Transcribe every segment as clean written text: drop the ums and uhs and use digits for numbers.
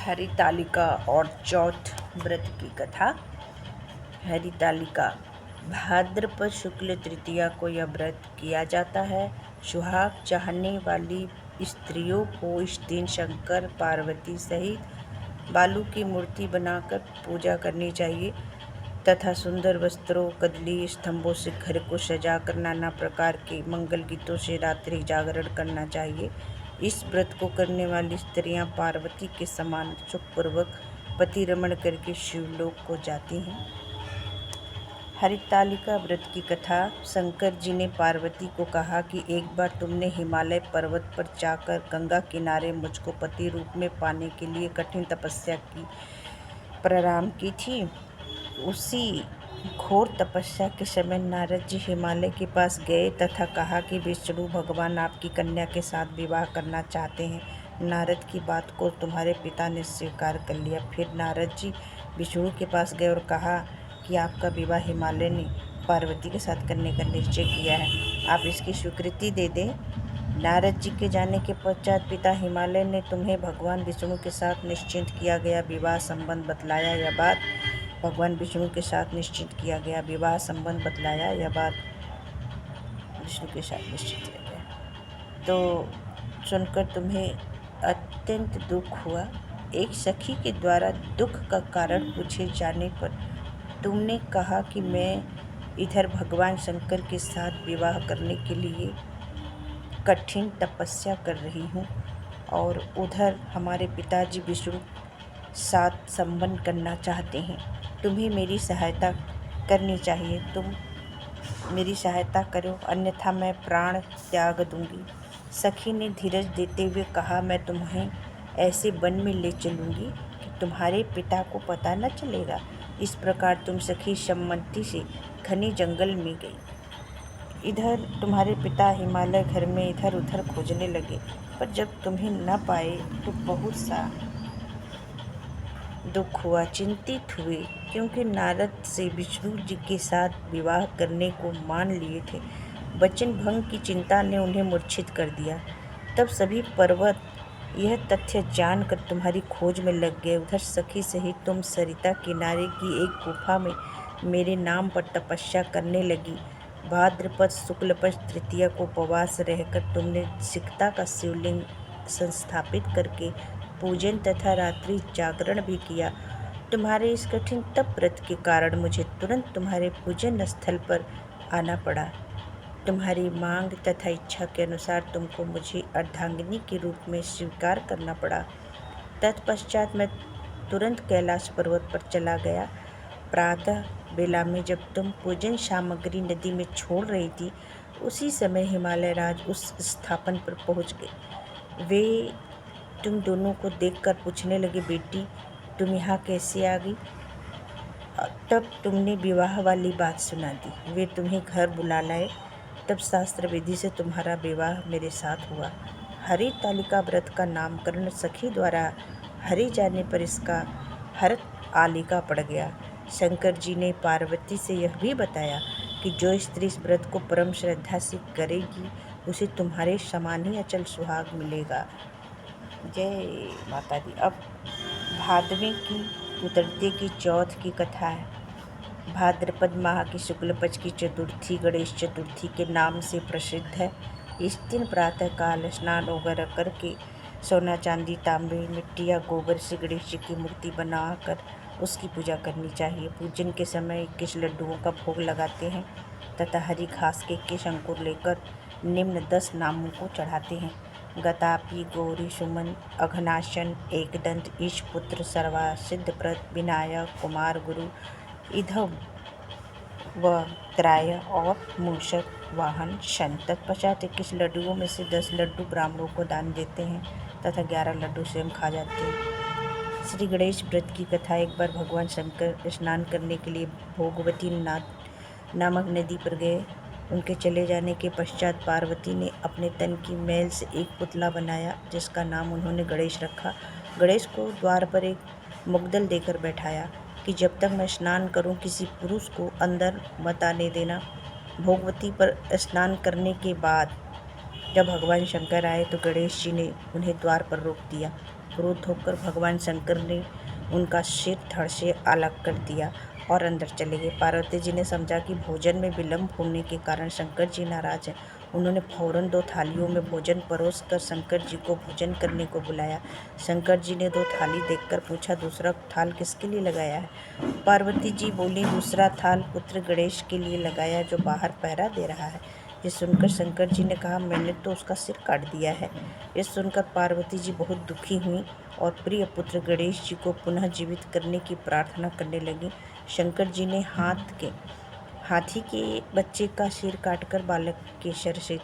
हरितालिका और चौथ व्रत की कथा। हरितालिका भाद्रपद शुक्ल तृतीया को यह व्रत किया जाता है। सुहाग चाहने वाली स्त्रियों को इस दिन शंकर पार्वती सहित बालू की मूर्ति बनाकर पूजा करनी चाहिए तथा सुंदर वस्त्रों, कदली स्तंभों से घर को सजाकर नाना प्रकार के मंगल गीतों से रात्रि जागरण करना चाहिए। इस व्रत को करने वाली स्त्रियां पार्वती के समान सुखपूर्वक पति रमण करके शिवलोक को जाती हैं। हरितालिका व्रत की कथा। शंकर जी ने पार्वती को कहा कि एक बार तुमने हिमालय पर्वत पर जाकर गंगा किनारे मुझको पति रूप में पाने के लिए कठिन तपस्या की प्रारंभ की थी। उसी घोर तपस्या के समय नारद जी हिमालय के पास गए तथा कहा कि विष्णु भगवान आपकी कन्या के साथ विवाह करना चाहते हैं। नारद की बात को तुम्हारे पिता ने स्वीकार कर लिया। फिर नारद जी विष्णु के पास गए और कहा कि आपका विवाह हिमालय ने पार्वती के साथ करने का निश्चय किया है, आप इसकी स्वीकृति दे दें। नारद जी के जाने के पश्चात पिता हिमालय ने तुम्हें भगवान विष्णु के साथ निश्चित किया गया विवाह संबंध बतलाया। यह बात भगवान विष्णु के साथ निश्चित किया गया विवाह संबंध बतलाया। यह बात विष्णु के साथ निश्चित किया गया तो सुनकर तुम्हें अत्यंत दुख हुआ। एक सखी के द्वारा दुख का कारण पूछे जाने पर तुमने कहा कि मैं इधर भगवान शंकर के साथ विवाह करने के लिए कठिन तपस्या कर रही हूँ और उधर हमारे पिताजी विष्णु साथ संबंध करना चाहते हैं। तुम्हें मेरी सहायता करनी चाहिए, तुम मेरी सहायता करो, अन्यथा मैं प्राण त्याग दूंगी। सखी ने धीरज देते हुए कहा, मैं तुम्हें ऐसे वन में ले चलूँगी कि तुम्हारे पिता को पता न चलेगा। इस प्रकार तुम सखी सम्मति से घने जंगल में गई। इधर तुम्हारे पिता हिमालय घर में इधर उधर खोजने लगे, पर जब तुम्हें न पाए तो बहुत सा दुख हुआ, चिंतित हुए, क्योंकि नारद से विष्णु जी के साथ विवाह करने को मान लिए थे। वचन भंग की चिंता ने उन्हें मूर्छित कर दिया। तब सभी पर्वत यह तथ्य जानकर तुम्हारी खोज में लग गए। उधर सखी सहित तुम सरिता किनारे की एक गुफा में मेरे नाम पर तपस्या करने लगी। भाद्रपद शुक्ल पक्ष तृतीया को उपवास रहकर तुमने सिकता का शिवलिंग संस्थापित करके पूजन तथा रात्रि जागरण भी किया। तुम्हारे इस कठिन तप व्रत के कारण मुझे तुरंत तुम्हारे पूजन स्थल पर आना पड़ा। तुम्हारी मांग तथा इच्छा के अनुसार तुमको मुझे अर्धांगिनी के रूप में स्वीकार करना पड़ा। तत्पश्चात मैं तुरंत कैलाश पर्वत पर चला गया। प्रातः बेला में जब तुम पूजन सामग्री नदी में छोड़ रही थी, उसी समय हिमालय राज उस स्थापन पर पहुंच गए। वे तुम दोनों को देखकर पूछने लगे, बेटी तुम यहाँ कैसे आ गई? तब तुमने विवाह वाली बात सुना दी। वे तुम्हें घर बुला लाए। तब शास्त्र विधि से तुम्हारा विवाह मेरे साथ हुआ। हरितालिका व्रत का नामकरण सखी द्वारा हरि जाने पर इसका हरत आलिका पड़ गया। शंकर जी ने पार्वती से यह भी बताया कि जो स्त्री इस व्रत को परम श्रद्धा से करेगी उसे तुम्हारे समान ही अचल सुहाग मिलेगा। जय माता दी। अब भादवे की उतरते की चौथ की कथा है। भाद्रपद माह की शुक्ल पक्ष की चतुर्थी गणेश चतुर्थी के नाम से प्रसिद्ध है। इस दिन प्रातः काल स्नान वगैरह करके सोना चांदी तांबे मिट्टी या गोबर से गणेश जी की मूर्ति बनाकर उसकी पूजा करनी चाहिए। पूजन के समय 21 लड्डुओं का भोग लगाते हैं तथा हरी घास के 21 अंकुर लेकर निम्न 10 नामों को चढ़ाते हैं। गतापी, गौरी, सुमन, अघनाशन, एकदंत, ईश पुत्र, सर्वा, सिद्धप्रद, विनायक, कुमार गुरु, इधव व त्राय और मूषक वाहन शन। तत्पश्चात 21 लड्डुओं में से 10 लड्डू ब्राह्मणों को दान देते हैं तथा 11 लड्डू स्वयं खा जाते हैं। श्री गणेश व्रत की कथा। एक बार भगवान शंकर स्नान करने के लिए भोगवती नामक नदी पर गए। उनके चले जाने के पश्चात पार्वती ने अपने तन की मैल से एक पुतला बनाया जिसका नाम उन्होंने गणेश रखा। गणेश को द्वार पर एक मुग्दल देकर बैठाया कि जब तक मैं स्नान करूं किसी पुरुष को अंदर मत आने देना। भोगवती पर स्नान करने के बाद जब भगवान शंकर आए तो गणेश जी ने उन्हें द्वार पर रोक दिया। क्रोध होकर भगवान शंकर ने उनका सिर धड़ से अलग कर दिया और अंदर चले गए। पार्वती जी ने समझा कि भोजन में विलम्ब होने के कारण शंकर जी नाराज हैं। उन्होंने फौरन 2 थालियों में भोजन परोस कर शंकर जी को भोजन करने को बुलाया। शंकर जी ने 2 थाली देखकर पूछा, दूसरा थाल किसके लिए लगाया है? पार्वती जी बोली, दूसरा थाल पुत्र गणेश के लिए लगाया जो बाहर पहरा दे रहा है। ये सुनकर शंकर जी ने कहा, मैंने तो उसका सिर काट दिया है। ये सुनकर पार्वती जी बहुत दुखी हुई और प्रिय पुत्र गणेश जी को पुनः जीवित करने की प्रार्थना करने लगी। शंकर जी ने हाथी के बच्चे का सिर काटकर बालक के सिर से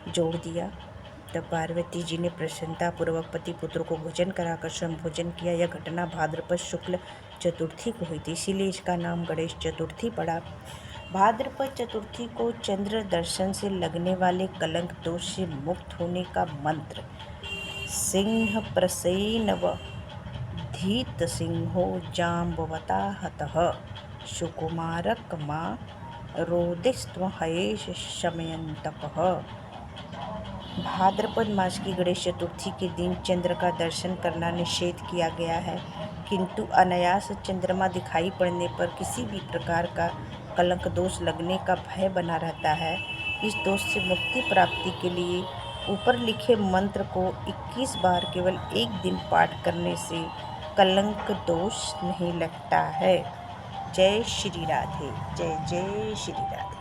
जोड़ दिया। तब पार्वती जी ने प्रसन्नतापूर्वक पति पुत्र को भोजन कराकर स्वयं भोजन किया। यह घटना भाद्रपद शुक्ल चतुर्थी को हुई थी, इसीलिए इसका नाम गणेश चतुर्थी पड़ा। भाद्रपद चतुर्थी को चंद्र दर्शन से लगने वाले कलंक दोष से मुक्त होने का मंत्र सिंह प्रसेनव धीत सिंहो जाम्बवता हतः सुकुमारक माँ रोदिस्त्व हयेश शमयंतकः। भाद्रपद मास की गणेश चतुर्थी के दिन चंद्र का दर्शन करना निषेध किया गया है, किंतु अनायास चंद्रमा दिखाई पड़ने पर किसी भी प्रकार का कलंक दोष लगने का भय बना रहता है। इस दोष से मुक्ति प्राप्ति के लिए ऊपर लिखे मंत्र को 21 बार केवल एक दिन पाठ करने से कलंक दोष नहीं लगता है। जय श्री राधे। जय जय श्री राधे।